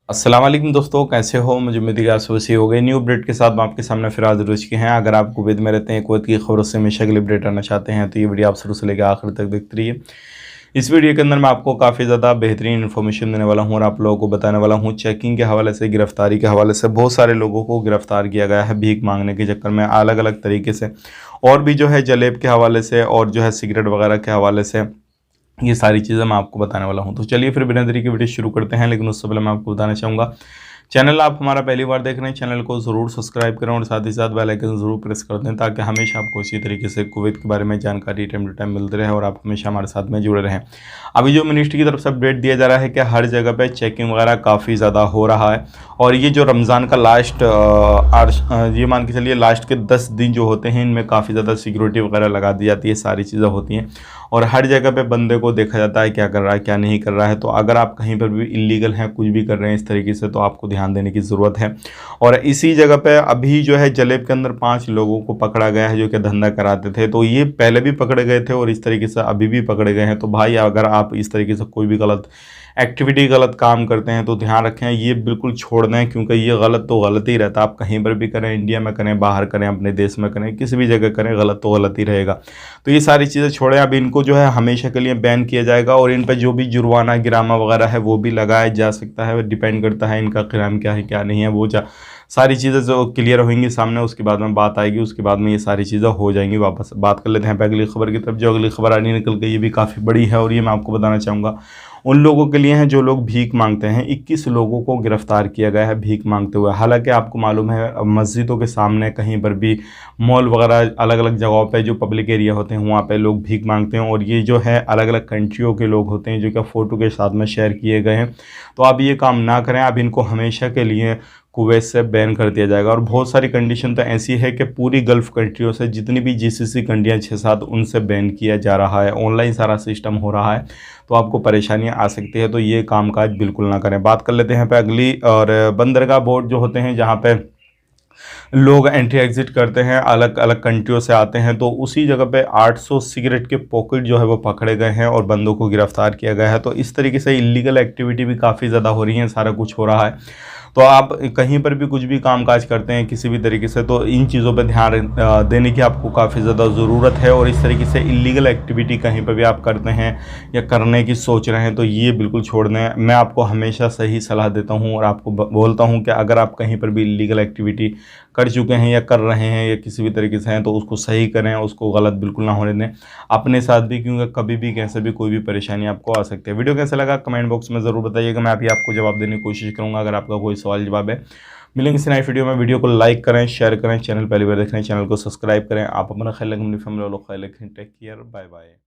अस्सलाम वालेकुम दोस्तों, कैसे हो? मुझे उम्मीद है कि आप सब सही हो गए। न्यू अपडेट के साथ मैं आपके सामने फिर हाज़िर हो चुके हैं। अगर आप कुवैत में रहते हैं, कुवैत की खबरों से हमेशा के लिए अपडेट रहना चाहते हैं तो ये वीडियो आप शुरू से लेकर आखिर तक देखते रहिए। इस वीडियो के अंदर मैं आपको काफ़ी ज़्यादा बेहतरीन इन्फॉर्मेशन देने वाला हूँ और आप लोगों को बताने वाला हूँ चेकिंग के हवाले से, गिरफ्तारी के हवाले से। बहुत सारे लोगों को गिरफ्तार किया गया है भीख मांगने के चक्कर में अलग अलग तरीके से, और भी जो है जलेब के हवाले से और जो है सिगरेट वगैरह के हवाले से। ये सारी चीज़ें मैं आपको बताने वाला हूँ। तो चलिए फिर बिना देरी के वीडियो शुरू करते हैं, लेकिन उससे पहले मैं आपको बताना चाहूँगा, चैनल आप हमारा पहली बार देख रहे हैं, चैनल को ज़रूर सब्सक्राइब करें और साथ ही साथ बेल आइकन ज़रूर प्रेस कर दें, ताकि हमेशा आपको इसी तरीके से कुवैत के बारे में जानकारी टाइम टू टाइम मिलती रहे और आप हमेशा हमारे साथ में जुड़े रहें। अभी जो मिनिस्ट्री की तरफ से अपडेट दिया जा रहा है कि हर जगह पे चेकिंग वगैरह काफ़ी ज़्यादा हो रहा है, और ये जो रमज़ान का लास्ट ये मान के चलिए लास्ट के 10 दिन जो होते हैं, इनमें काफ़ी ज़्यादा सिक्योरिटी वगैरह लगा दी जाती है, सारी चीज़ें होती हैं और हर जगह पे बंदे को देखा जाता है क्या कर रहा है क्या नहीं कर रहा है। तो अगर आप कहीं पर भी इलीगल हैं, कुछ भी कर रहे हैं इस तरीके से, तो आपको ध्यान देने की ज़रूरत है। और इसी जगह पे अभी जो है जलेब के अंदर 5 लोगों को पकड़ा गया है जो कि धंधा कराते थे। तो ये पहले भी पकड़े गए थे और इस तरीके से अभी भी पकड़े गए हैं। तो भाई अगर आप इस तरीके से कोई भी गलत एक्टिविटी, गलत काम करते हैं तो ध्यान रखें, ये बिल्कुल छोड़ दें, क्योंकि ये गलत तो गलत ही रहता है। आप कहीं पर भी करें, इंडिया में करें, बाहर करें, अपने देश में करें, किसी भी जगह करें, गलत तो गलत ही रहेगा। तो ये सारी चीज़ें छोड़ें। अब इनको जो है हमेशा के लिए बैन किया जाएगा और इन पर जो भी जुर्माना गिरामा वगैरह है वो भी लगाया जा सकता है। डिपेंड करता है इनका क्राइम क्या है क्या नहीं है, वो सारी चीज़ें जो क्लियर होंगी सामने, उसके बाद में बात आएगी, उसके बाद में ये सारी चीज़ें हो जाएंगी। वापस बात कर लेते हैं अगली खबर की तरफ। जो अगली खबर आनी निकल गई, ये भी काफ़ी बड़ी है और ये मैं आपको बताना चाहूँगा उन लोगों के लिए हैं जो लोग भीख मांगते हैं। 21 लोगों को गिरफ्तार किया गया है भीख मांगते हुए। हालांकि आपको मालूम है मस्जिदों के सामने, कहीं पर भी मॉल वगैरह, अलग अलग जगहों पे जो पब्लिक एरिया होते हैं वहाँ पे लोग भीख मांगते हैं, और ये जो है अलग अलग कंट्रियों के लोग होते हैं जो कि फ़ोटो के साथ में शेयर किए गए हैं। तो आप ये काम ना करें, अब इनको हमेशा के लिए कुवैत से बैन कर दिया जाएगा। और बहुत सारी कंडीशन तो ऐसी है कि पूरी गल्फ़ कंट्रियों से, जितनी भी जीसीसी कंट्रियाँ 6-7, उनसे बैन किया जा रहा है। ऑनलाइन सारा सिस्टम हो रहा है, तो आपको परेशानियां आ सकती है। तो ये कामकाज बिल्कुल ना करें। बात कर लेते हैं पे अगली, और बंदरगाह बोर्ड जो होते हैं जहाँ पे लोग एंट्री एग्जिट करते हैं, अलग अलग कंट्रियों से आते हैं, तो उसी जगह पे 800 सिगरेट के पॉकेट जो है वो पकड़े गए हैं और बंदों को गिरफ्तार किया गया है। तो इस तरीके से इलीगल एक्टिविटी भी काफ़ी ज़्यादा हो रही है, सारा कुछ हो रहा है। तो आप कहीं पर भी कुछ भी कामकाज करते हैं किसी भी तरीके से, तो इन चीज़ों पर ध्यान देने की आपको काफ़ी ज़्यादा ज़रूरत है। और इस तरीके से इलीगल एक्टिविटी कहीं पर भी आप करते हैं या करने की सोच रहे हैं तो ये बिल्कुल छोड़ दें। मैं आपको हमेशा सही सलाह देता हूँ और आपको बोलता हूँ कि अगर आप कहीं पर भी इलीगल एक्टिविटी कर चुके हैं या कर रहे हैं या किसी भी तरीके से हैं, तो उसको सही करें, उसको गलत बिल्कुल ना होने दें अपने साथ भी, क्योंकि कभी भी कैसे भी कोई भी परेशानी आपको आ सकती है। वीडियो कैसा लगा कमेंट बॉक्स में ज़रूर बताइएगा, मैं अभी आपको जवाब देने की कोशिश करूँगा अगर आपका कोई सवाल जवाब है। मिलेंगे इस नई वीडियो में। वीडियो को लाइक करें, शेयर करें, चैनल पहली बार देख रहे हैं चैनल को सब्सक्राइब करें। आप अपना ख्याल रखें, अपनी फैमिली वालों का ख्याल रखें। Take care, bye bye.